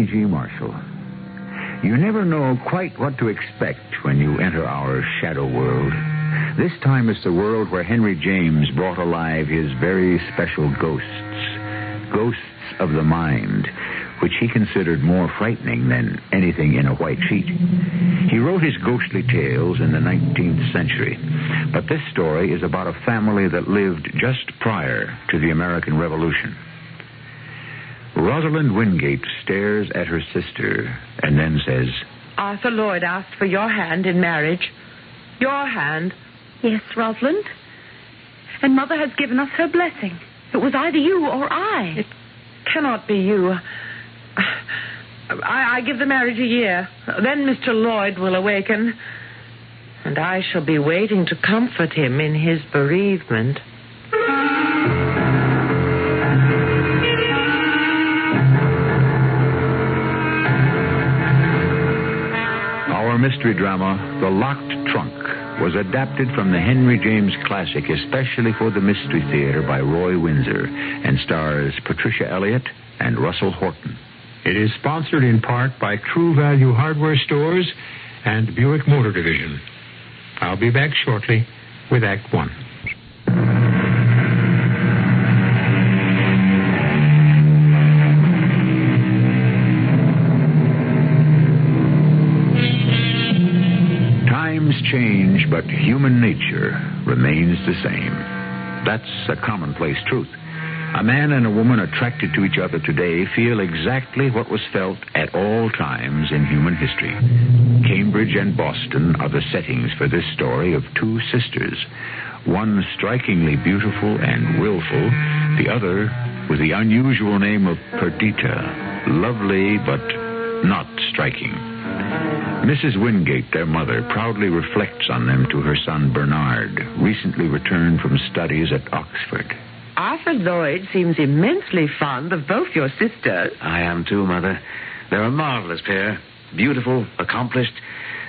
G. Marshall. You never know quite what to expect when you enter our shadow world. This time it's the world where Henry James brought alive his very special ghosts of the mind, which he considered more frightening than anything in a white sheet. He wrote his ghostly tales in the 19th century, but this story is about a family that lived just prior to the American Revolution. Rosalind Wingate stares at her sister and then says, Arthur Lloyd asked for your hand in marriage. Your hand. Yes, Rosalind. And Mother has given us her blessing. It was either you or I. It cannot be you. I give the marriage a year. Then Mr. Lloyd will awaken, and I shall be waiting to comfort him in his bereavement. Our mystery drama, The Locked Trunk, was adapted from the Henry James classic especially for the Mystery Theater by Roy Winsor and stars Patricia Elliott and Russell Horton. It is sponsored in part by True Value Hardware Stores and Buick Motor Division. I'll be back shortly with Act One. Times change, but human nature remains the same. That's a commonplace truth. A man and a woman attracted to each other today feel exactly what was felt at all times in human history. Cambridge and Boston are the settings for this story of two sisters, one strikingly beautiful and willful, the other with the unusual name of Perdita, lovely but not striking. Mrs. Wingate, their mother, proudly reflects on them to her son Bernard, recently returned from studies at Oxford. Arthur Lloyd seems immensely fond of both your sisters. I am too, Mother. They're a marvelous pair. Beautiful, accomplished,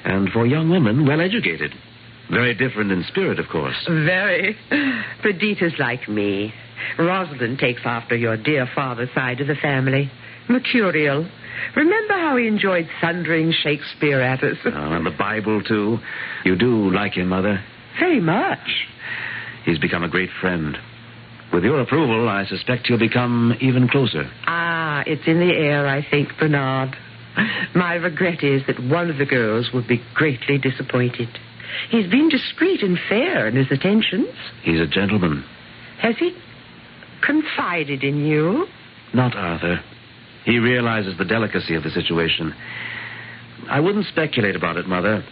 and for young women, well educated. Very different in spirit, of course. Very. Perdita's like me. Rosalind takes after your dear father's side of the family. Mercurial. Remember how he enjoyed thundering Shakespeare at us? Oh, and the Bible, too. You do like him, Mother? Very much. He's become a great friend. With your approval, I suspect you'll become even closer. Ah, it's in the air, I think, Bernard. My regret is that one of the girls would be greatly disappointed. He's been discreet and fair in his attentions. He's a gentleman. Has he confided in you? Not Arthur. He realizes the delicacy of the situation. I wouldn't speculate about it, Mother.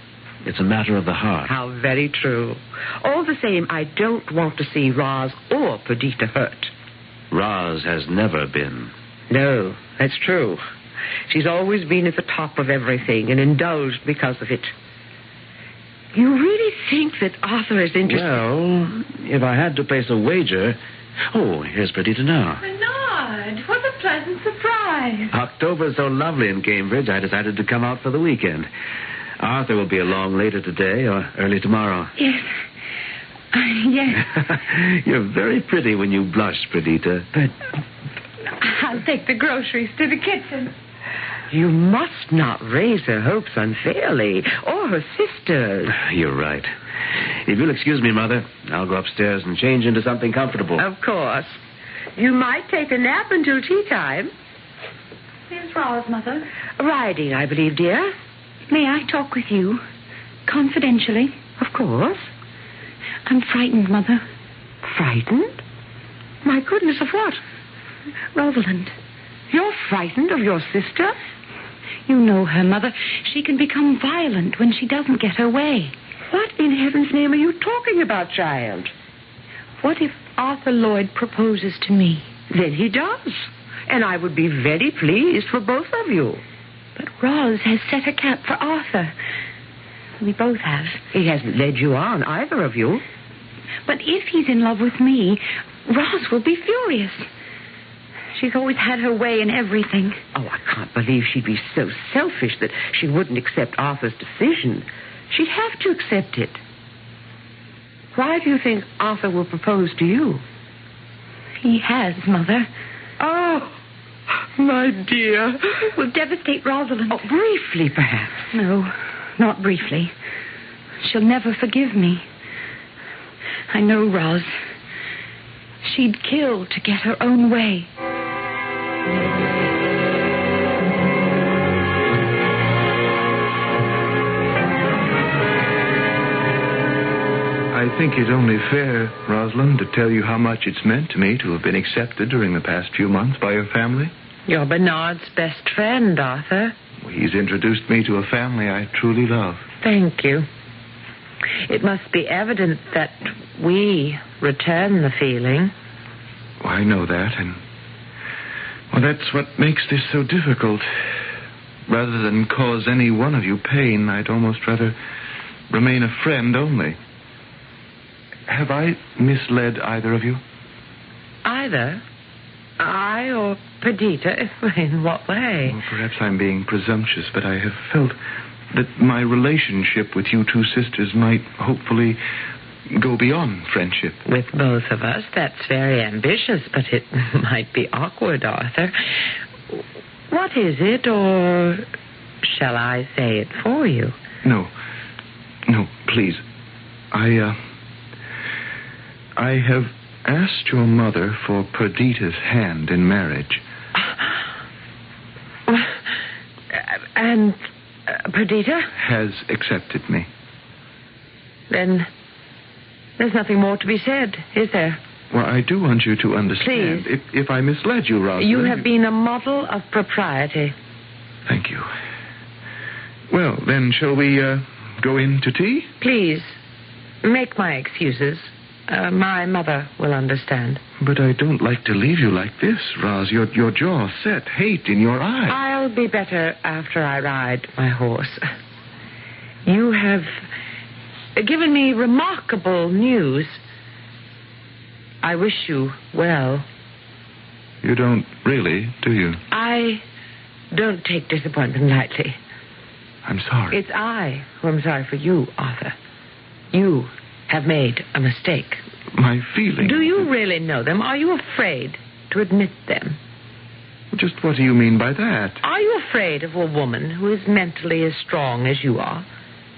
It's a matter of the heart. How very true. All the same, I don't want to see Roz or Perdita hurt. Roz has never been. No, that's true. She's always been at the top of everything and indulged because of it. You really think that Arthur is interested? Well, if I had to place a wager... Oh, here's Perdita now. Bernard, what a pleasant surprise. October's so lovely in Cambridge, I decided to come out for the weekend. Arthur will be along later today or early tomorrow. Yes. Yes. You're very pretty when you blush, Perdita. But I'll take the groceries to the kitchen. You must not raise her hopes unfairly, or her sisters. You're right. If you'll excuse me, Mother, I'll go upstairs and change into something comfortable. Of course. You might take a nap until tea time. Here's Roz, Mother. Riding, I believe, dear. May I talk with you? Confidentially? Of course. I'm frightened, Mother. Frightened? My goodness, of what? Rosalind. You're frightened of your sister? You know her, Mother. She can become violent when she doesn't get her way. What in heaven's name are you talking about, child? What if Arthur Lloyd proposes to me? Then he does. And I would be very pleased for both of you. But Roz has set a cap for Arthur. We both have. He hasn't led you on, either of you. But if he's in love with me, Roz will be furious. She's always had her way in everything. Oh, I can't believe she'd be so selfish that she wouldn't accept Arthur's decision. She'd have to accept it. Why do you think Arthur will propose to you? He has, Mother. Oh, My dear. Will devastate Rosalind. Oh, briefly, perhaps. No, not briefly. She'll never forgive me. I know, Roz. She'd kill to get her own way. I think it only fair, Rosalind, to tell you how much it's meant to me to have been accepted during the past few months by your family. You're Bernard's best friend, Arthur. He's introduced me to a family I truly love. Thank you. It must be evident that we return the feeling. Well, I know that, and... well, that's what makes this so difficult. Rather than cause any one of you pain, I'd almost rather remain a friend only. Have I misled either of you? Either? I or Perdita? In what way? Well, perhaps I'm being presumptuous, but I have felt that my relationship with you two sisters might hopefully go beyond friendship. With both of us, that's very ambitious, but it might be awkward, Arthur. What is it, or shall I say it for you? No, please. I have asked your mother for Perdita's hand in marriage. And Perdita? Has accepted me. Then there's nothing more to be said, is there? Well, I do want you to understand. Please. If I misled you, Rosalind... You have been a model of propriety. Thank you. Well, then, shall we go in to tea? Please, make my excuses. My mother will understand. But I don't like to leave you like this, Roz. Your jaw set, hate in your eye. I'll be better after I ride my horse. You have given me remarkable news. I wish you well. You don't really, do you? I don't take disappointment lightly. I'm sorry. It's I who am sorry for you, Arthur. You have made a mistake. My feelings... Do you really know them? Are you afraid to admit them? Just what do you mean by that? Are you afraid of a woman who is mentally as strong as you are?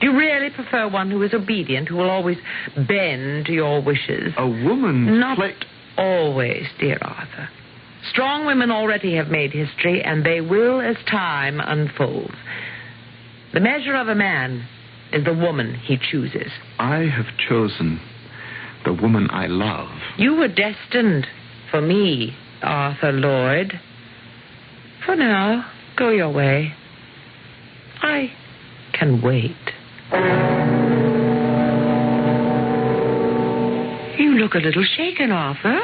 Do you really prefer one who is obedient, who will always bend to your wishes? A woman... Not always, dear Arthur. Strong women already have made history, and they will as time unfolds. The measure of a man is the woman he chooses. I have chosen the woman I love. You were destined for me, Arthur Lloyd. For now, go your way. I can wait. You look a little shaken, Arthur.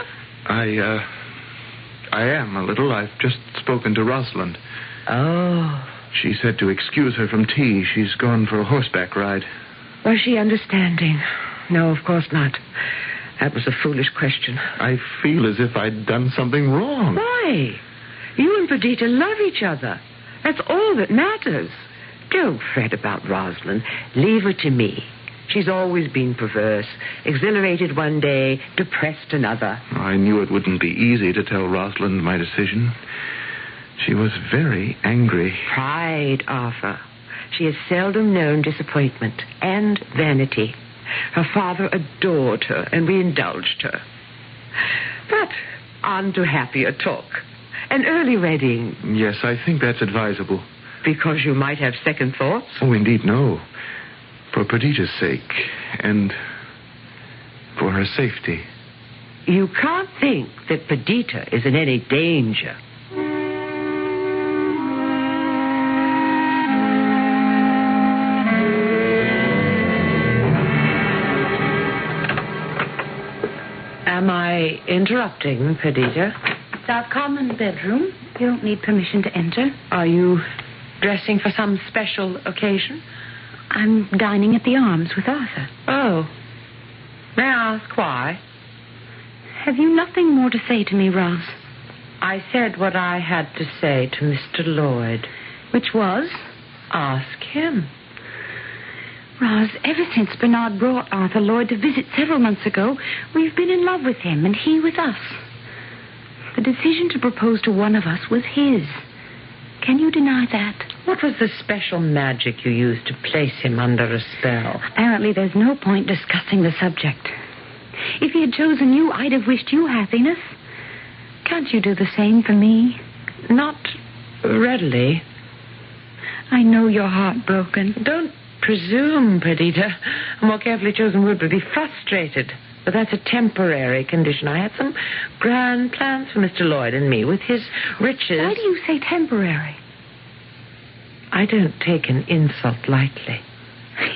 I am a little. I've just spoken to Rosalind. Oh. She said to excuse her from tea. She's gone for a horseback ride. Was she understanding? No, of course not. That was a foolish question. I feel as if I'd done something wrong. Why? You and Perdita love each other. That's all that matters. Don't fret about Rosalind. Leave her to me. She's always been perverse. Exhilarated one day, depressed another. I knew it wouldn't be easy to tell Rosalind my decision. She was very angry. Pride, Arthur. She has seldom known disappointment and vanity. Her father adored her, and we indulged her. But on to happier talk. An early wedding. Yes, I think that's advisable. Because you might have second thoughts? Oh, indeed, no. For Perdita's sake, and for her safety. You can't think that Perdita is in any danger. Am I interrupting, Perdita? It's our common bedroom. You don't need permission to enter. Are you dressing for some special occasion? I'm dining at the Arms with Arthur. Oh. May I ask why? Have you nothing more to say to me, Roz? I said what I had to say to Mr. Lloyd. Which was? Ask him. Roz, ever since Bernard brought Arthur Lloyd to visit several months ago, we've been in love with him and he with us. The decision to propose to one of us was his. Can you deny that? What was the special magic you used to place him under a spell? Apparently there's no point discussing the subject. If he had chosen you, I'd have wished you happiness. Can't you do the same for me? Not readily. I know you're heartbroken. Don't presume, Perdita. A more carefully chosen word would be frustrated. But that's a temporary condition. I had some grand plans for Mr. Lloyd and me. With his riches... Why do you say temporary? I don't take an insult lightly.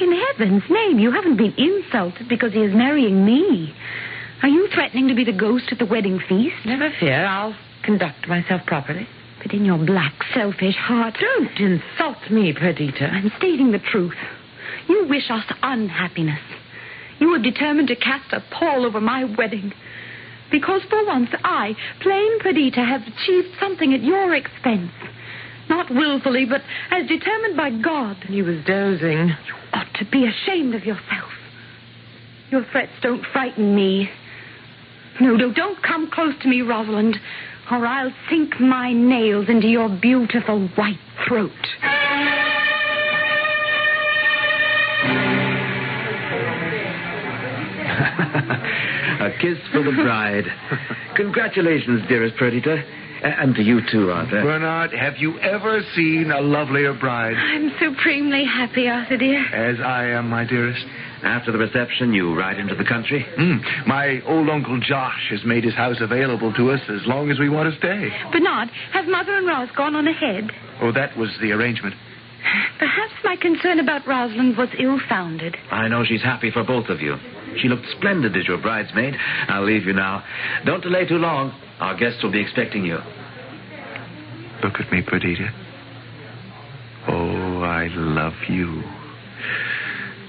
In heaven's name, you haven't been insulted because he is marrying me. Are you threatening to be the ghost at the wedding feast? Never fear, I'll conduct myself properly. But in your black, selfish heart... Don't insult me, Perdita. I'm stating the truth. You wish us unhappiness. You are determined to cast a pall over my wedding. Because for once I, plain Perdita, have achieved something at your expense. Not willfully, but as determined by God. He was dozing. You ought to be ashamed of yourself. Your threats don't frighten me. No, don't come close to me, Rosalind, or I'll sink my nails into your beautiful white throat. A kiss for the bride. Congratulations, dearest Perdita. And to you, too, Arthur. Bernard, have you ever seen a lovelier bride? I'm supremely happy, Arthur, dear. As I am, my dearest. After the reception, you ride into the country? My old Uncle Josh has made his house available to us as long as we want to stay. Bernard, have Mother and Roz gone on ahead? Oh, that was the arrangement. Perhaps my concern about Rosalind was ill-founded. I know she's happy for both of you. She looked splendid as your bridesmaid. I'll leave you now. Don't delay too long. Our guests will be expecting you. Look at me, Perdita. Oh, I love you.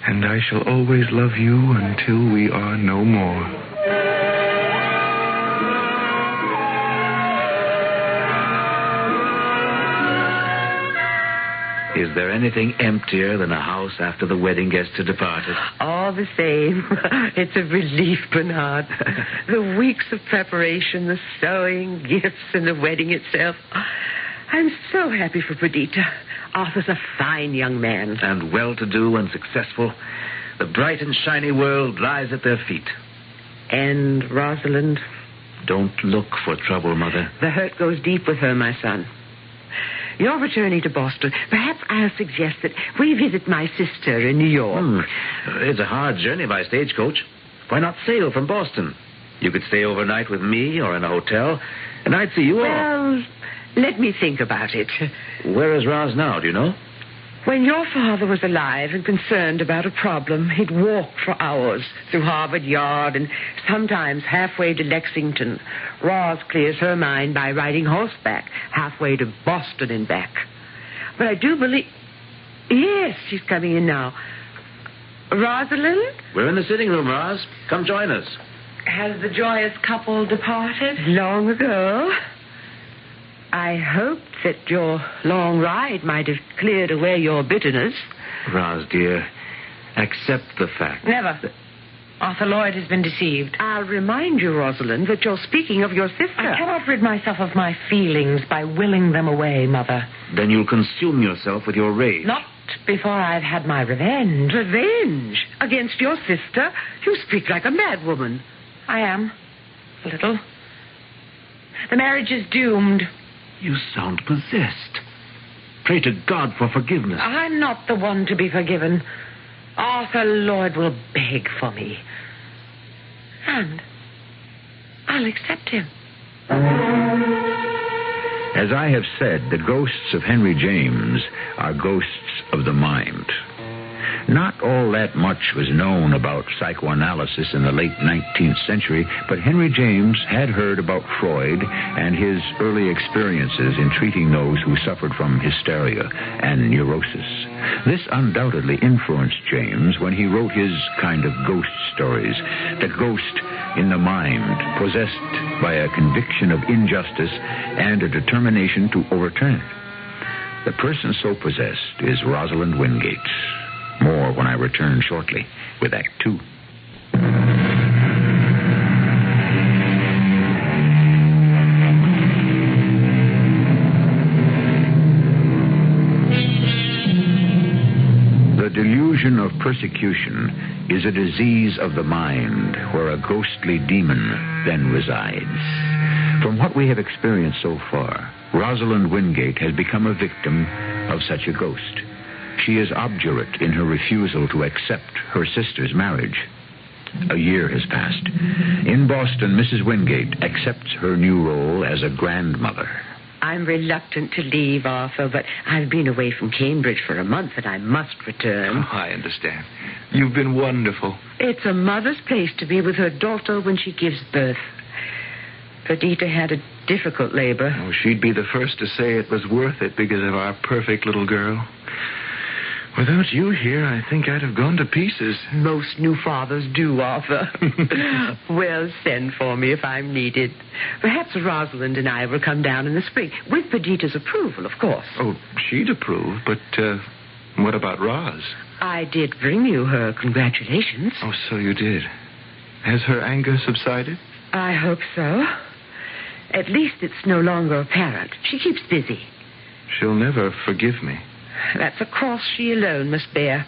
And I shall always love you until we are no more. Is there anything emptier than a house after the wedding guests have departed? All the same, it's a relief, Bernard. The weeks of preparation, the sewing, gifts, and the wedding itself. I'm so happy for Perdita. Arthur's a fine young man. And well-to-do and successful. The bright and shiny world lies at their feet. And Rosalind? Don't look for trouble, Mother. The hurt goes deep with her, my son. You're returning to Boston. Perhaps I'll suggest that we visit my sister in New York. It's a hard journey by stagecoach. Why not sail from Boston? You could stay overnight with me or in a hotel, and I'd see you all. Well, let me think about it. Where is Roz now, do you know? When your father was alive and concerned about a problem, he'd walk for hours through Harvard Yard and sometimes halfway to Lexington. Roz clears her mind by riding horseback halfway to Boston and back. But I do believe... Yes, she's coming in now. Rosalind? We're in the sitting room, Roz. Come join us. Has the joyous couple departed? Long ago. I hoped that your long ride might have cleared away your bitterness. Roz, dear, accept the fact. Never. Arthur Lloyd has been deceived. I'll remind you, Rosalind, that you're speaking of your sister. I cannot rid myself of my feelings by willing them away, Mother. Then you'll consume yourself with your rage. Not before I've had my revenge. Revenge? Against your sister? You speak like a madwoman. I am. A little. The marriage is doomed. You sound possessed. Pray to God for forgiveness. I'm not the one to be forgiven. Arthur Lloyd will beg for me. And I'll accept him. As I have said, the ghosts of Henry James are ghosts of the mind. Not all that much was known about psychoanalysis in the late 19th century, but Henry James had heard about Freud and his early experiences in treating those who suffered from hysteria and neurosis. This undoubtedly influenced James when he wrote his kind of ghost stories, the ghost in the mind, possessed by a conviction of injustice and a determination to overturn it. The person so possessed is Rosalind Wingate. More when I return shortly with Act 2. delusion of persecution is a disease of the mind where a ghostly demon then resides. From what we have experienced so far, Rosalind Wingate has become a victim of such a ghost. She is obdurate in her refusal to accept her sister's marriage. A year has passed. In Boston, Mrs. Wingate accepts her new role as a grandmother. I'm reluctant to leave, Arthur, but I've been away from Cambridge for a month and I must return. Oh, I understand. You've been wonderful. It's a mother's place to be with her daughter when she gives birth. Perdita had a difficult labor. Oh, she'd be the first to say it was worth it because of our perfect little girl. Without you here, I think I'd have gone to pieces. Most new fathers do, Arthur. Well, send for me if I'm needed. Perhaps Rosalind and I will come down in the spring, with Perdita's approval, of course. Oh, she'd approve, but what about Roz? I did bring you her congratulations. Oh, so you did. Has her anger subsided? I hope so. At least it's no longer apparent. She keeps busy. She'll never forgive me. That's a cross she alone must bear.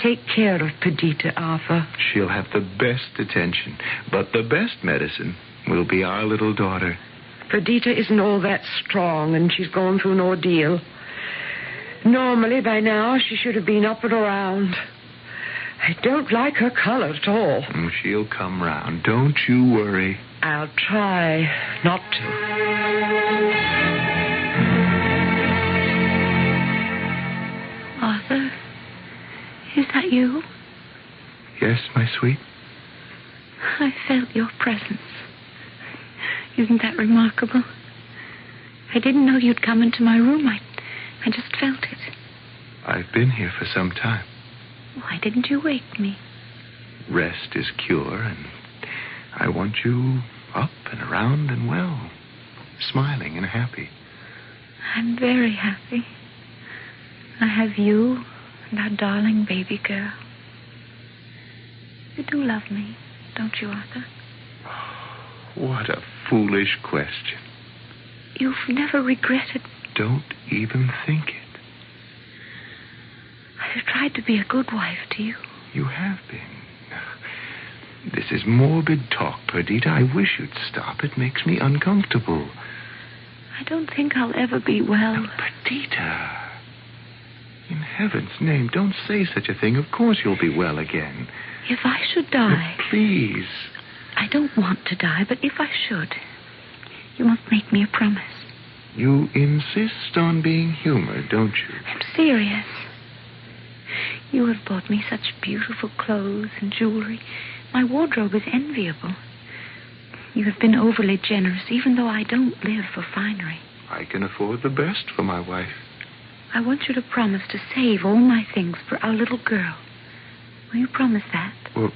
Take care of Perdita, Arthur. She'll have the best attention, but the best medicine will be our little daughter. Perdita isn't all that strong, and she's gone through an ordeal. Normally, by now, she should have been up and around. I don't like her color at all. She'll come round. Don't you worry. I'll try not to. Arthur, is that you? Yes, my sweet. I felt your presence. Isn't that remarkable? I didn't know you'd come into my room. I just felt it. I've been here for some time. Why didn't you wake me? Rest is cure, and I want you up and around and well, smiling and happy. I'm very happy. I have you and our darling baby girl. You do love me, don't you, Arthur? What a foolish question. You've never regretted... Don't even think it. I've tried to be a good wife to you. You have been. This is morbid talk, Perdita. I wish you'd stop. It makes me uncomfortable. I don't think I'll ever be well. Now, Perdita, in heaven's name, don't say such a thing. Of course you'll be well again. If I should die... Now, please. I don't want to die, but if I should, you must make me a promise. You insist on being humored, don't you? I'm serious. You have bought me such beautiful clothes and jewelry. My wardrobe is enviable. You have been overly generous, even though I don't live for finery. I can afford the best for my wife. I want you to promise to save all my things for our little girl. Will you promise that? Well,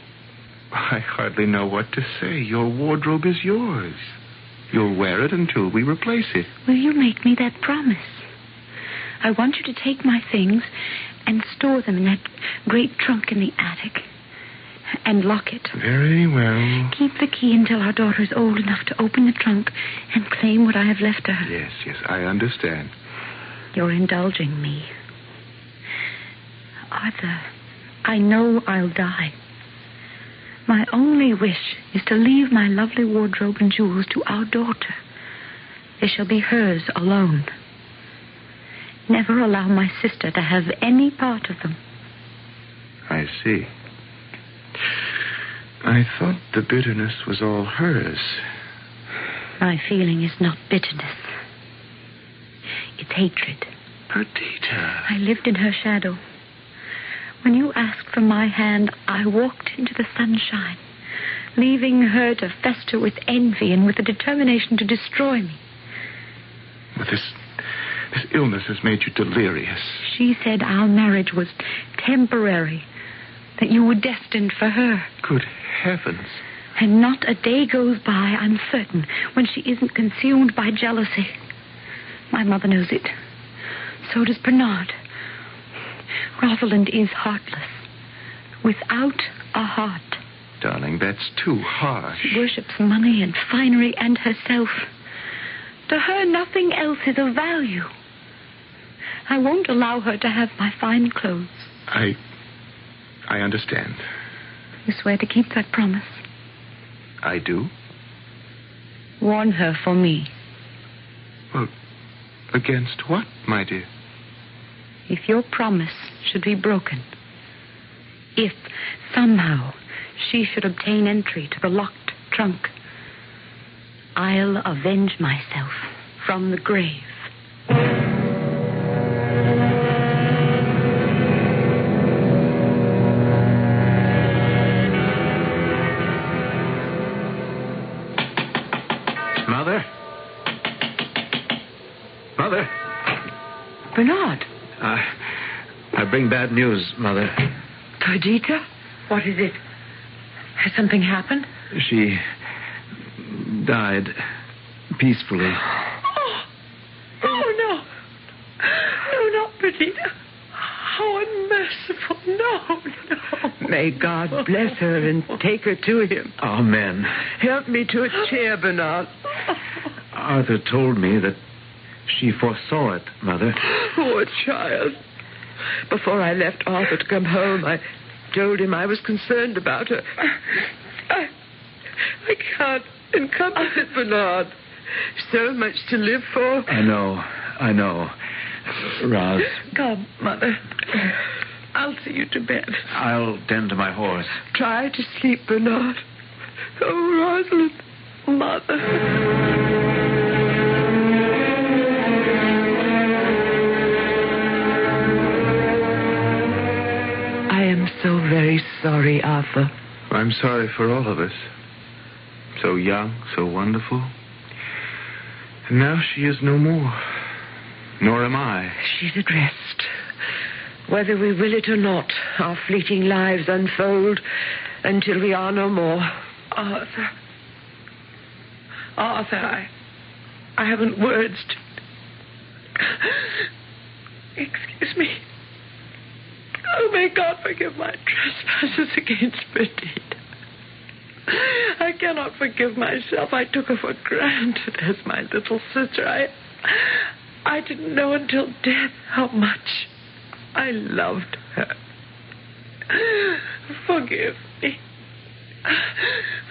I hardly know what to say. Your wardrobe is yours. You'll wear it until we replace it. Will you make me that promise? I want you to take my things and store them in that great trunk in the attic. And lock it. Very well. Keep the key until our daughter is old enough to open the trunk and claim what I have left to her. Yes, I understand. You're indulging me. Arthur, I know I'll die. My only wish is to leave my lovely wardrobe and jewels to our daughter. They shall be hers alone. Never allow my sister to have any part of them. I see. I thought the bitterness was all hers. My feeling is not bitterness. It's hatred. Perdita. I lived in her shadow. When you asked for my hand, I walked into the sunshine, leaving her to fester with envy and with a determination to destroy me. Well, this illness has made you delirious. She said our marriage was temporary, that you were destined for her. Good heavens. And not a day goes by, I'm certain, when she isn't consumed by jealousy. My mother knows it. So does Bernard. Rosalind is heartless. Without a heart. Darling, that's too harsh. She worships money and finery and herself. To her, nothing else is of value. I won't allow her to have my fine clothes. I understand. You swear to keep that promise? I do? Warn her for me. Well, against what, my dear? If your promise should be broken, if somehow she should obtain entry to the locked trunk, I'll avenge myself from the grave. Mother? Mother? Bernard. I bring bad news, Mother. Perdita? What is it? Has something happened? She died peacefully. Oh, no. No, not Perdita. How unmerciful. No. May God bless her and take her to him. Amen. Help me to a chair, Bernard. Arthur told me that she foresaw it, Mother. Poor child. Before I left Arthur to come home, I told him I was concerned about her. I can't encompass it, Bernard. So much to live for. I know. Roz. Come, Mother. I'll see you to bed. I'll tend to my horse. Try to sleep, Bernard. Oh, Rosalind. Mother. So very sorry, Arthur. I'm sorry for all of us. So young, so wonderful. And now she is no more. Nor am I. She's at rest. Whether we will it or not, our fleeting lives unfold until we are no more. Arthur, I haven't words to... Excuse me. Oh, may God forgive my trespasses against Perdita. I cannot forgive myself. I took her for granted as my little sister. I didn't know until death how much I loved her. Forgive me.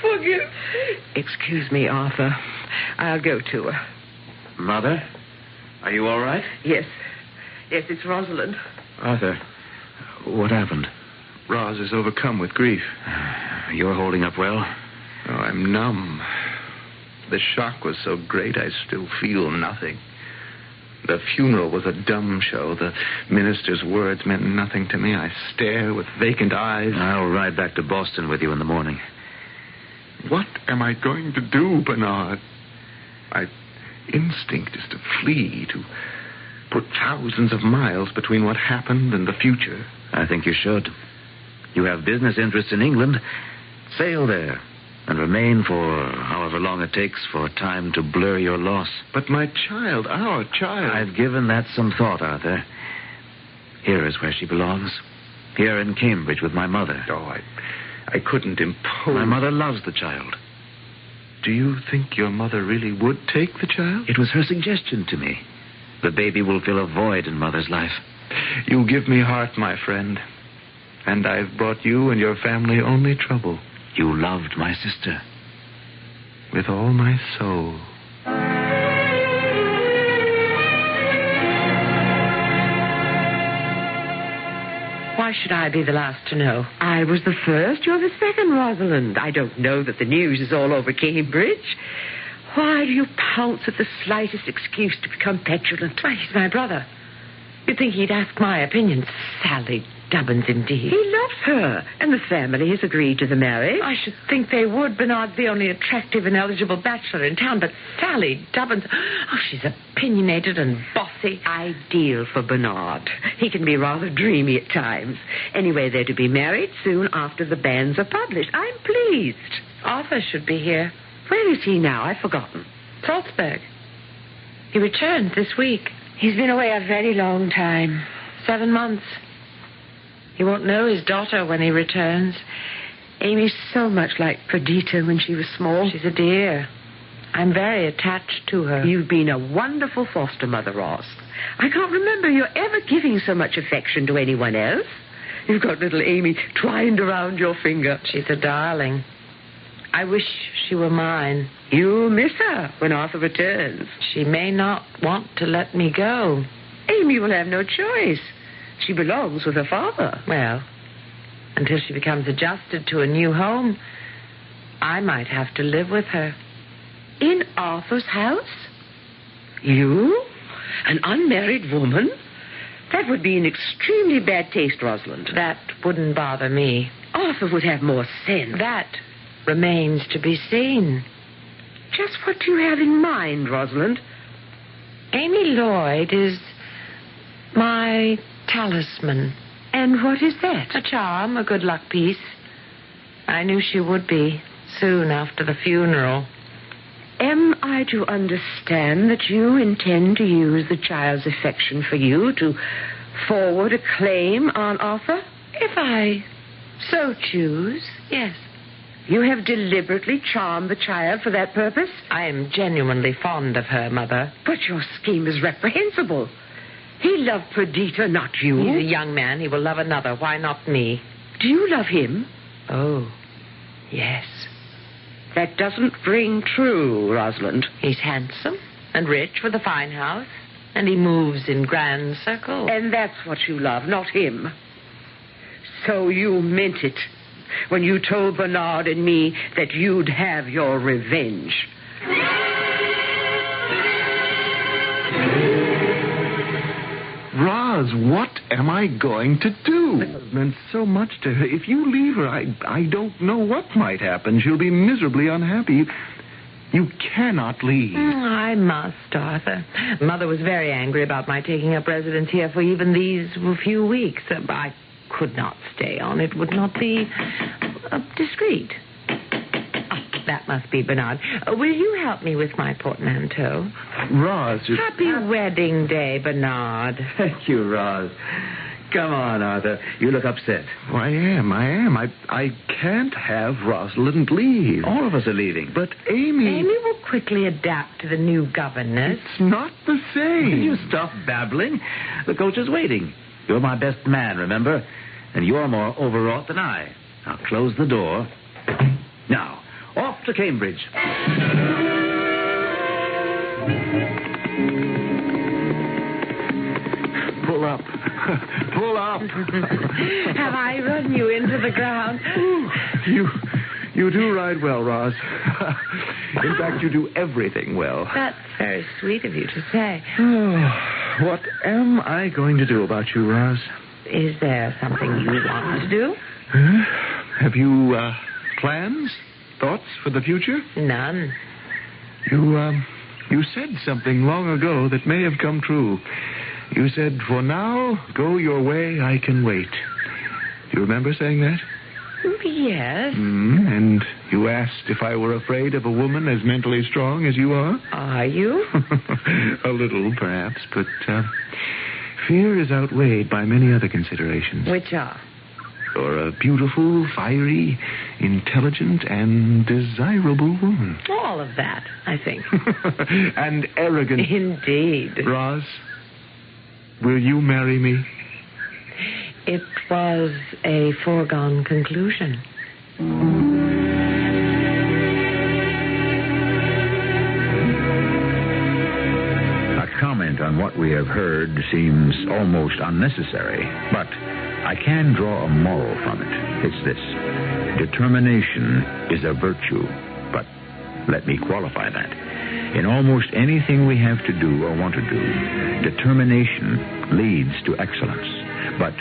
Forgive me. Excuse me, Arthur. I'll go to her. Mother? Are you all right? Yes, it's Rosalind. Arthur, what happened? Roz is overcome with grief. You're holding up well? Oh, I'm numb. The shock was so great I still feel nothing. The funeral was a dumb show. The minister's words meant nothing to me. I stare with vacant eyes. I'll ride back to Boston with you in the morning. What am I going to do, Bernard? My instinct is to flee, to put thousands of miles between what happened and the future. I think you should. You have business interests in England. Sail there and remain for however long it takes for time to blur your loss. But my child, our child... I've given that some thought, Arthur. Here is where she belongs. Here in Cambridge with my mother. Oh, I couldn't impose... My mother loves the child. Do you think your mother really would take the child? It was her suggestion to me. The baby will fill a void in Mother's life. You give me heart, my friend. And I've brought you and your family only trouble. You loved my sister. With all my soul. Why should I be the last to know? I was the first. You're the second, Rosalind. I don't know that the news is all over Cambridge. Why do you pounce at the slightest excuse to become petulant? Why, he's my brother. You'd think he'd ask my opinion. Sally Dubbins, indeed. He loves her, and the family has agreed to the marriage. I should think they would. Bernard's the only attractive and eligible bachelor in town, but Sally Dubbins... Oh, she's opinionated and bossy. Ideal for Bernard. He can be rather dreamy at times. Anyway, they're to be married soon after the banns are published. I'm pleased. Arthur should be here. Where is he now? I've forgotten. Salzburg. He returned this week. He's been away a very long time. 7 months. He won't know his daughter when he returns. Amy's so much like Perdita when she was small. She's a dear. I'm very attached to her. You've been a wonderful foster mother, Ross. I can't remember you ever giving so much affection to anyone else. You've got little Amy twined around your finger. She's a darling. I wish she were mine. You'll miss her when Arthur returns. She may not want to let me go. Amy will have no choice. She belongs with her father. Well, until she becomes adjusted to a new home, I might have to live with her. In Arthur's house? You? An unmarried woman? That would be in extremely bad taste, Rosalind. That wouldn't bother me. Arthur would have more sense. That remains to be seen. Just what do you have in mind, Rosalind? Amy Lloyd is my talisman. And what is that? A charm, a good luck piece. I knew she would be soon after the funeral. Am I to understand that you intend to use the child's affection for you to forward a claim on Arthur? If I so choose, yes. You have deliberately charmed the child for that purpose? I am genuinely fond of her, Mother. But your scheme is reprehensible. He loved Perdita, not you. He's a young man. He will love another. Why not me? Do you love him? Oh, yes. That doesn't ring true, Rosalind. He's handsome and rich with a fine house, and he moves in grand circles. And that's what you love, not him. So you meant it when you told Bernard and me that you'd have your revenge. Roz, what am I going to do? It has meant so much to her. If you leave her, I don't know what might happen. She'll be miserably unhappy. You cannot leave. I must, Arthur. Mother was very angry about my taking up residence here for even these few weeks. I could not stay on. It would not be discreet. That must be Bernard. Will you help me with my portmanteau? Roz, Happy wedding day, Bernard. Thank you, Roz. Come on, Arthur. You look upset. Oh, I am. I can't have Rosalind leave. All of us are leaving. But Amy... Amy will quickly adapt to the new governess. It's not the same. Will you stop babbling? The coach is waiting. You're my best man, remember? And you're more overwrought than I. Now, close the door. Now, off to Cambridge. Pull up. Pull up. Have I run you into the ground? You do ride well, Roz. In fact, you do everything well. That's very sweet of you to say. What am I going to do about you, Roz? Is there something you want to do? Have you plans? Thoughts for the future? None. You said something long ago that may have come true. You said, for now, go your way, I can wait. Do you remember saying that? Yes. And you asked if I were afraid of a woman as mentally strong as you are? Are you? A little, perhaps, but fear is outweighed by many other considerations. Which are? You're a beautiful, fiery, intelligent, and desirable woman. All of that, I think. And arrogant. Indeed. Roz, will you marry me? It was a foregone conclusion. A comment on what we have heard seems almost unnecessary, but I can draw a moral from it. It's this: determination is a virtue, but let me qualify that. In almost anything we have to do or want to do, determination leads to excellence. But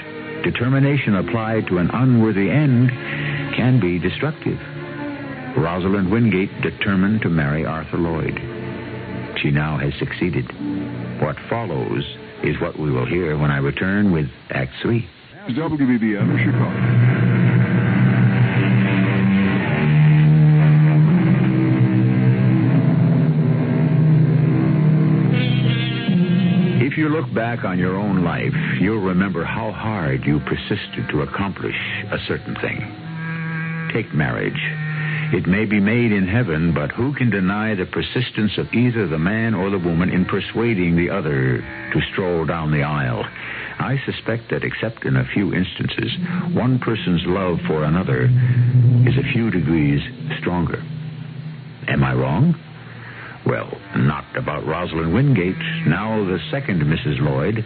determination applied to an unworthy end can be destructive. Rosalind Wingate determined to marry Arthur Lloyd. She now has succeeded. What follows is what we will hear when I return with Act 3. WBBM, Chicago. If you look back on your own life, you'll remember how hard you persisted to accomplish a certain thing. Take marriage. It may be made in heaven, but who can deny the persistence of either the man or the woman in persuading the other to stroll down the aisle? I suspect that, except in a few instances, one person's love for another is a few degrees stronger. Am I wrong? Well, not about Rosalind Wingate, now the second Mrs. Lloyd.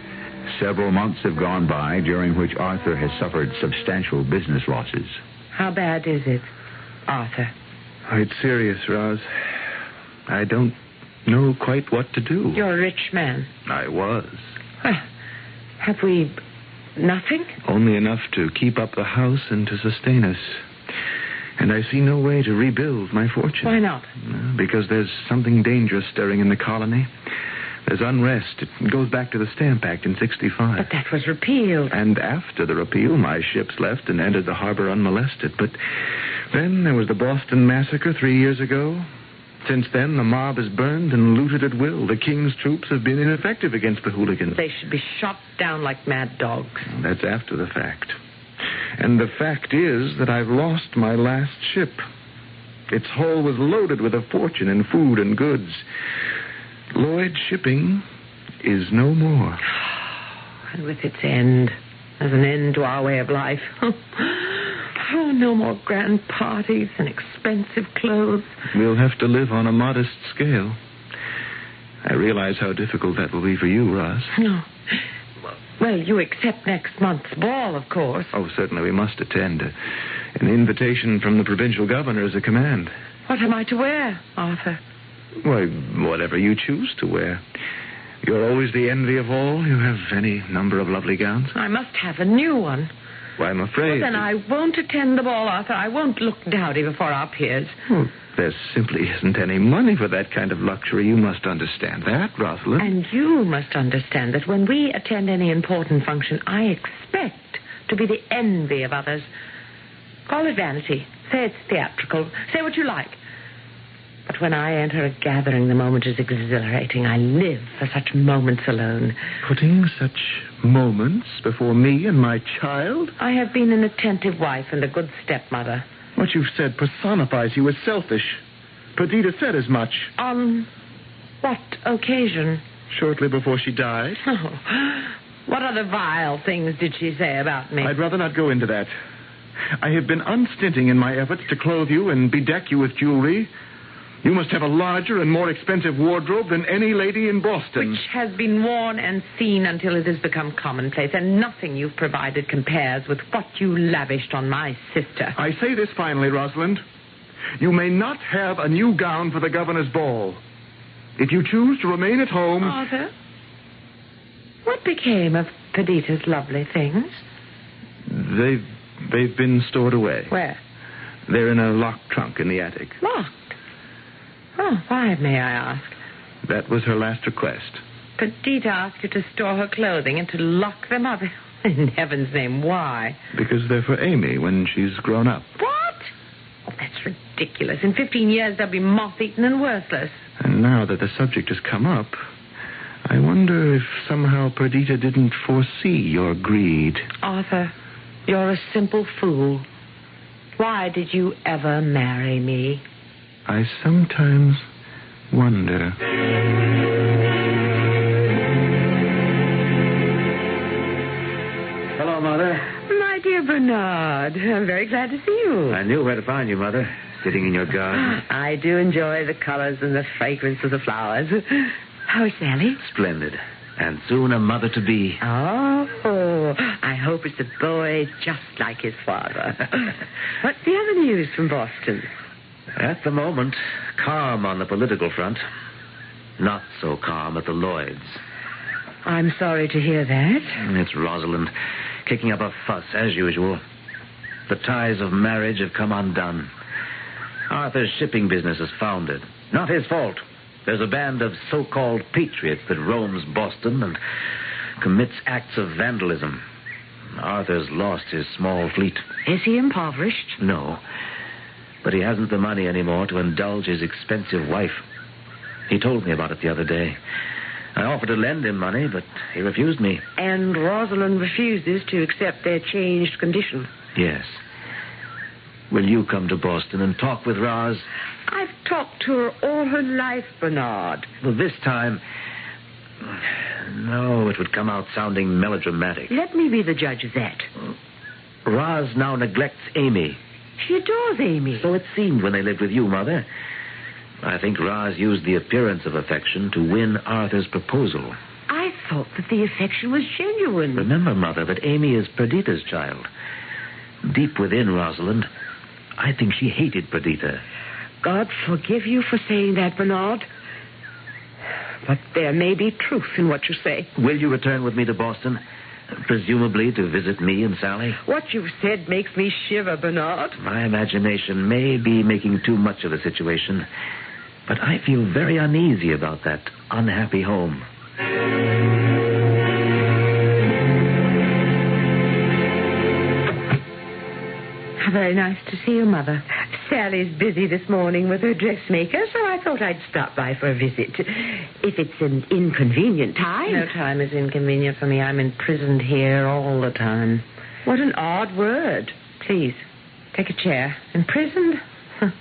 Several months have gone by, during which Arthur has suffered substantial business losses. How bad is it, Arthur? Oh, it's serious, Roz. I don't know quite what to do. You're a rich man. I was. Have we nothing? Only enough to keep up the house and to sustain us. And I see no way to rebuild my fortune. Why not? Because there's something dangerous stirring in the colony. There's unrest. It goes back to the Stamp Act in 65. But that was repealed. And after the repeal, my ships left and entered the harbor unmolested. But then there was the Boston Massacre 3 years ago. Since then, the mob has burned and looted at will. The king's troops have been ineffective against the hooligans. They should be shot down like mad dogs. That's after the fact. And the fact is that I've lost my last ship. Its hull was loaded with a fortune in food and goods. Lloyd Shipping is no more. And with its end, there's an end to our way of life. Oh, no more grand parties and expensive clothes. We'll have to live on a modest scale. I realize how difficult that will be for you, Roz. No. Well, you accept next month's ball, of course. Oh, certainly we must attend. An invitation from the provincial governor is a command. What am I to wear, Arthur? Why, whatever you choose to wear. You're always the envy of all. You have any number of lovely gowns. I must have a new one. Why, I'm afraid... Well, then I won't attend the ball, Arthur. I won't look dowdy before our peers. Oh, there simply isn't any money for that kind of luxury. You must understand that, Rosalind. And you must understand that when we attend any important function, I expect to be the envy of others. Call it vanity. Say it's theatrical. Say what you like. But when I enter a gathering, the moment is exhilarating. I live for such moments alone. Putting such moments before me and my child? I have been an attentive wife and a good stepmother. What you've said personifies you as selfish. Perdita said as much. On what occasion? Shortly before she died. Oh, what other vile things did she say about me? I'd rather not go into that. I have been unstinting in my efforts to clothe you and bedeck you with jewelry. You must have a larger and more expensive wardrobe than any lady in Boston. Which has been worn and seen until it has become commonplace, and nothing you've provided compares with what you lavished on my sister. I say this finally, Rosalind. You may not have a new gown for the governor's ball. If you choose to remain at home... Arthur, what became of Perdita's lovely things? They've been stored away. Where? They're in a locked trunk in the attic. Locked? Oh, why, may I ask? That was her last request. Perdita asked you to store her clothing and to lock them up. In heaven's name, why? Because they're for Amy when she's grown up. What? Oh, that's ridiculous. In 15 years, they'll be moth-eaten and worthless. And now that the subject has come up, I wonder if somehow Perdita didn't foresee your greed. Arthur, you're a simple fool. Why did you ever marry me? I sometimes wonder. Hello, Mother. My dear Bernard, I'm very glad to see you. I knew where to find you, Mother. Sitting in your garden. I do enjoy the colors and the fragrance of the flowers. How's Sally? Splendid. And soon a mother-to-be. Oh, I hope it's a boy just like his father. What's the other news from Boston? At the moment, calm on the political front. Not so calm at the Lloyds. I'm sorry to hear that. It's Rosalind, kicking up a fuss, as usual. The ties of marriage have come undone. Arthur's shipping business is founded. Not his fault. There's a band of so-called patriots that roams Boston and commits acts of vandalism. Arthur's lost his small fleet. Is he impoverished? No. But he hasn't the money anymore to indulge his expensive wife. He told me about it the other day. I offered to lend him money, but he refused me. And Rosalind refuses to accept their changed condition. Yes. Will you come to Boston and talk with Roz? I've talked to her all her life, Bernard. Well, this time... No, it would come out sounding melodramatic. Let me be the judge of that. Roz now neglects Amy. She adores Amy. So it seemed when they lived with you, Mother. I think Roz used the appearance of affection to win Arthur's proposal. I thought that the affection was genuine. Remember, Mother, that Amy is Perdita's child. Deep within Rosalind, I think she hated Perdita. God forgive you for saying that, Bernard. But there may be truth in what you say. Will you return with me to Boston? Presumably to visit me and Sally? What you've said makes me shiver, Bernard. My imagination may be making too much of the situation, but I feel very uneasy about that unhappy home. How very nice to see you, Mother. Sally's busy this morning with her dressmaker, so I thought I'd stop by for a visit. If it's an inconvenient time. No time is inconvenient for me. I'm imprisoned here all the time. What an odd word. Please, take a chair. Imprisoned? Well,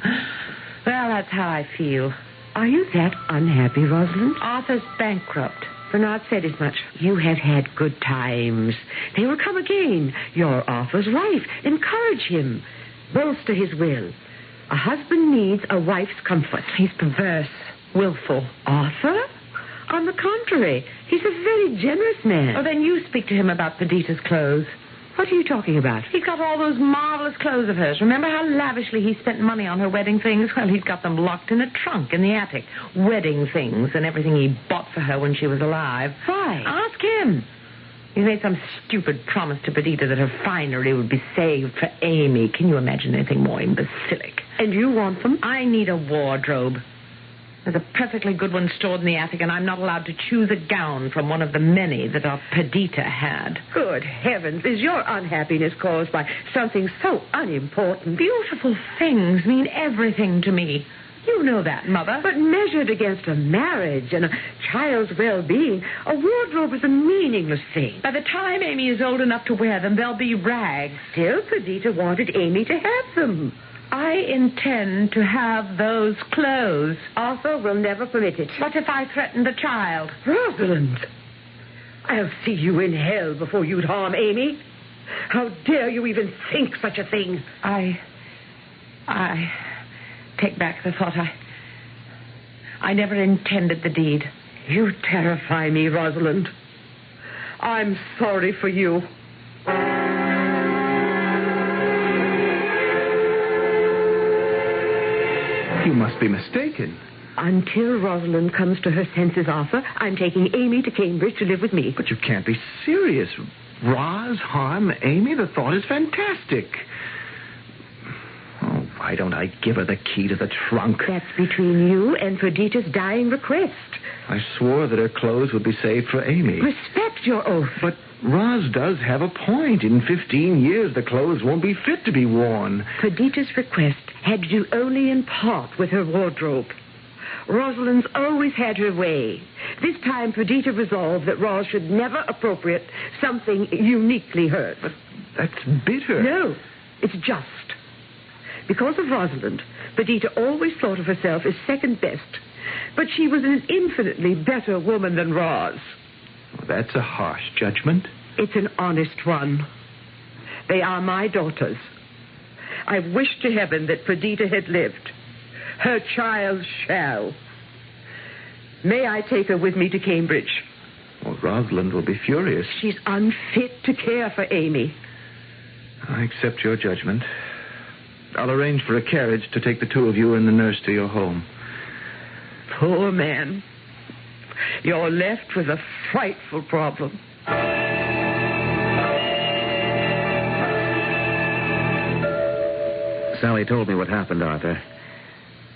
that's how I feel. Are you that unhappy, Rosalind? Arthur's bankrupt. Bernard said as much. You have had good times. They will come again. You're Arthur's wife. Encourage him. Bolster his will. A husband needs a wife's comfort. He's perverse, willful. Arthur? On the contrary, he's a very generous man. Oh, then you speak to him about Perdita's clothes. What are you talking about? He's got all those marvelous clothes of hers. Remember how lavishly he spent money on her wedding things? Well, he's got them locked in a trunk in the attic. Wedding things and everything he bought for her when she was alive. Why? Ask him. He made some stupid promise to Perdita that her finery would be saved for Amy. Can you imagine anything more imbecilic? And you want them? I need a wardrobe. There's a perfectly good one stored in the attic, and I'm not allowed to choose a gown from one of the many that our Perdita had. Good heavens, is your unhappiness caused by something so unimportant? Beautiful things mean everything to me. You know that, Mother. But measured against a marriage and a child's well-being, a wardrobe is a meaningless thing. By the time Amy is old enough to wear them, they'll be rags. Still, Perdita wanted Amy to have them. I intend to have those clothes. Arthur will never permit it. What if I threaten the child? Rosalind, I'll see you in hell before you'd harm Amy. How dare you even think such a thing? I take back the thought. I never intended the deed. You terrify me, Rosalind. I'm sorry for you. You must be mistaken. Until Rosalind comes to her senses, Arthur, I'm taking Amy to Cambridge to live with me. But you can't be serious. Roz harm Amy? The thought is fantastic. Oh, why don't I give her the key to the trunk? That's between you and Perdita's dying request. I swore that her clothes would be saved for Amy. Respect your oath. But Roz does have a point. In 15 years, the clothes won't be fit to be worn. Perdita's request had to do only in part with her wardrobe. Rosalind's always had her way. This time, Perdita resolved that Roz should never appropriate something uniquely hers. But that's bitter. No, it's just. Because of Rosalind, Perdita always thought of herself as second best. But she was an infinitely better woman than Roz. Well, that's a harsh judgment. It's an honest one. They are my daughters. I wish to heaven that Perdita had lived. Her child shall. May I take her with me to Cambridge? Well, Rosalind will be furious. She's unfit to care for Amy. I accept your judgment. I'll arrange for a carriage to take the two of you and the nurse to your home. Poor man. You're left with a frightful problem. Sally told me what happened, Arthur.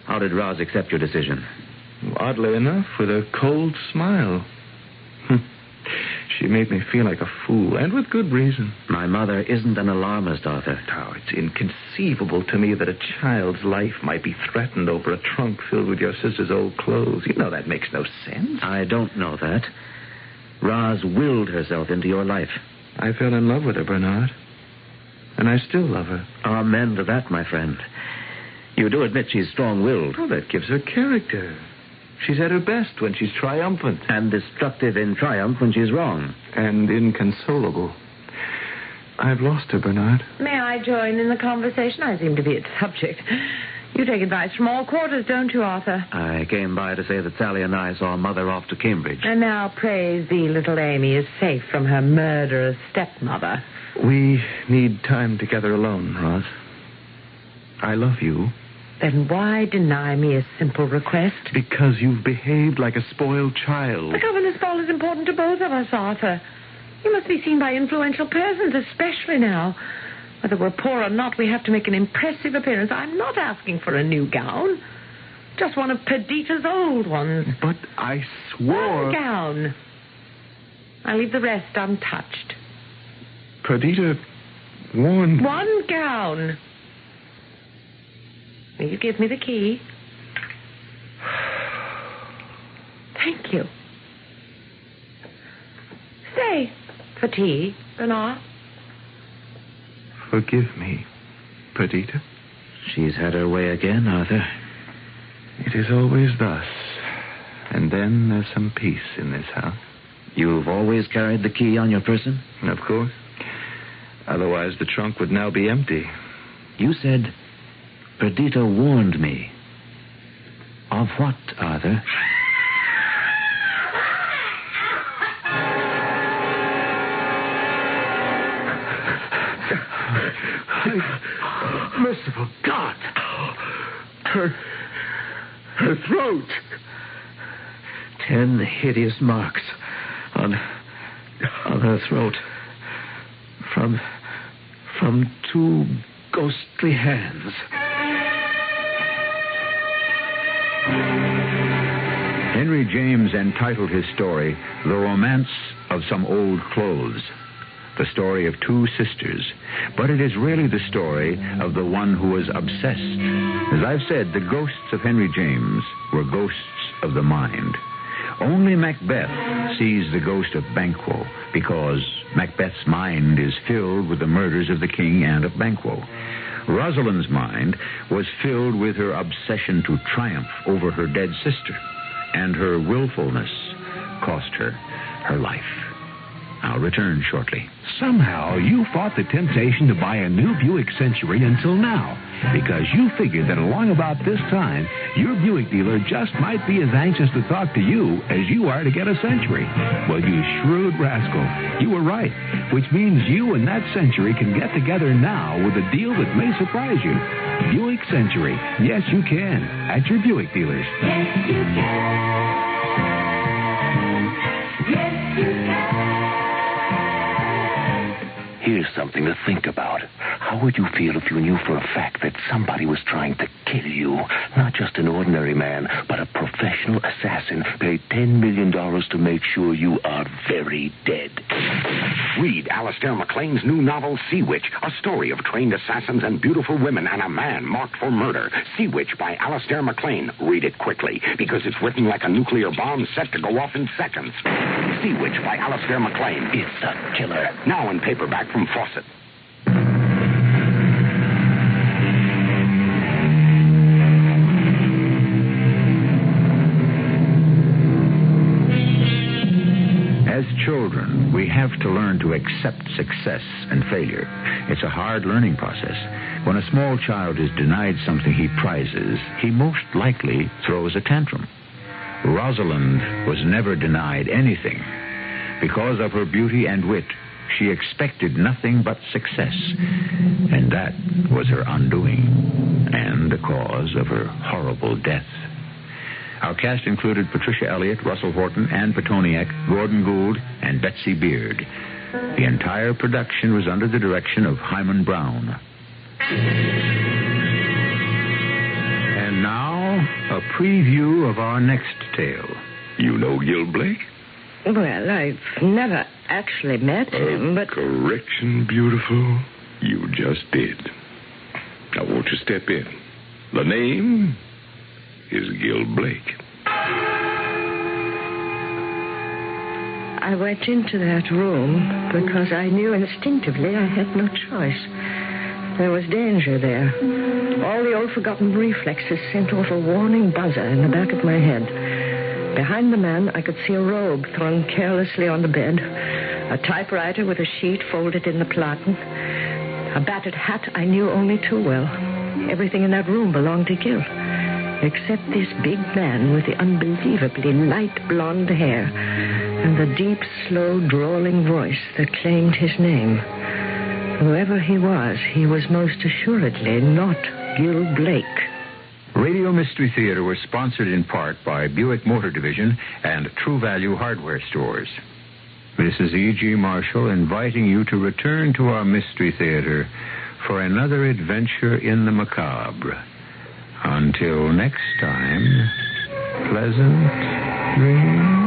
How did Roz accept your decision? Oddly enough, with a cold smile. She made me feel like a fool, and with good reason. My mother isn't an alarmist, Arthur. Oh, it's inconceivable to me that a child's life might be threatened over a trunk filled with your sister's old clothes. You know that makes no sense. I don't know that. Roz willed herself into your life. I fell in love with her, Bernard. And I still love her. Amen to that, my friend. You do admit she's strong-willed. Oh, that gives her character. She's at her best when she's triumphant. And destructive in triumph when she's wrong. And inconsolable. I've lost her, Bernard. May I join in the conversation? I seem to be its subject. You take advice from all quarters, don't you, Arthur? I came by to say that Sally and I saw Mother off to Cambridge. And now, praise thee, little Amy is safe from her murderous stepmother. We need time together alone, Roz. I love you. Then why deny me a simple request? Because you've behaved like a spoiled child. The governor's ball is important to both of us, Arthur. You must be seen by influential persons, especially now. Whether we're poor or not, we have to make an impressive appearance. I'm not asking for a new gown. Just one of Perdita's old ones. But I swore... One gown. I'll leave the rest untouched. Perdita warned... One gown. Will you give me the key? Thank you. Stay for tea, Bernard. Forgive me, Perdita. She's had her way again, Arthur. It is always thus. And then there's some peace in this house. You've always carried the key on your person? Of course. Otherwise, the trunk would now be empty. You said Perdita warned me. Of what, Arthur? Merciful God! Her throat. 10 hideous marks on her throat from 2 ghostly hands. Henry James entitled his story The Romance of Some Old Clothes, the story of 2 sisters, but it is really the story of the one who was obsessed. As I've said, the ghosts of Henry James were ghosts of the mind. Only Macbeth sees the ghost of Banquo because Macbeth's mind is filled with the murders of the king and of Banquo. Rosalind's mind was filled with her obsession to triumph over her dead sister, and her willfulness cost her her life. I'll return shortly. Somehow you fought the temptation to buy a new Buick Century until now, because you figured that along about this time, your Buick dealer just might be as anxious to talk to you as you are to get a Century. Well, you shrewd rascal, you were right, which means you and that Century can get together now with a deal that may surprise you. Buick Century. Yes, you can. At your Buick dealers. Yes, you can. Yes, you can. Here's something to think about. How would you feel if you knew for a fact that somebody was trying to kill you? Not just an ordinary man, but a professional assassin paid $10 million to make sure you are very dead. Read Alistair MacLean's new novel, Sea Witch, a story of trained assassins and beautiful women and a man marked for murder. Sea Witch by Alistair MacLean. Read it quickly, because it's written like a nuclear bomb set to go off in seconds. Sea Witch by Alistair MacLean. It's a killer. Now in paperback from Fawcett. As children, we have to learn to accept success and failure. It's a hard learning process. When a small child is denied something he prizes, he most likely throws a tantrum. Rosalind was never denied anything. Because of her beauty and wit, she expected nothing but success. And that was her undoing, and the cause of her horrible death. Our cast included Patricia Elliott, Russell Horton, Anne Pitoniak, Gordon Gould, and Betsy Beard. The entire production was under the direction of Hyman Brown. And now, a preview of our next tale. You know Gil Blake? Well, I've never actually met him, but... Correction, beautiful. You just did. Now, won't you step in? The name is Gil Blake. I went into that room because I knew instinctively I had no choice. There was danger there. All the old forgotten reflexes sent off a warning buzzer in the back of my head. Behind the man, I could see a robe thrown carelessly on the bed, a typewriter with a sheet folded in the platen, a battered hat I knew only too well. Everything in that room belonged to Gil, except this big man with the unbelievably light blonde hair and the deep, slow, drawling voice that claimed his name. Whoever he was most assuredly not Gil Blake. Radio Mystery Theater was sponsored in part by Buick Motor Division and True Value Hardware Stores. This is E.G. Marshall inviting you to return to our Mystery Theater for another adventure in the macabre. Until next time, pleasant dreams.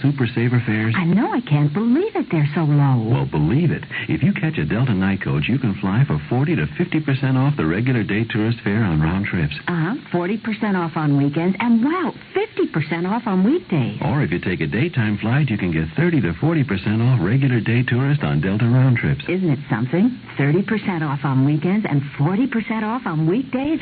Super Saver fares? I know. I can't believe it. They're so low. Well, believe it. If you catch a Delta night coach, you can fly for 40 to 50% off the regular day tourist fare on round trips. 40% off on weekends, and wow, 50% off on weekdays. Or if you take a daytime flight, you can get 30 to 40% off regular day tourist on Delta round trips. Isn't it something? 30% off on weekends and 40% off on weekdays.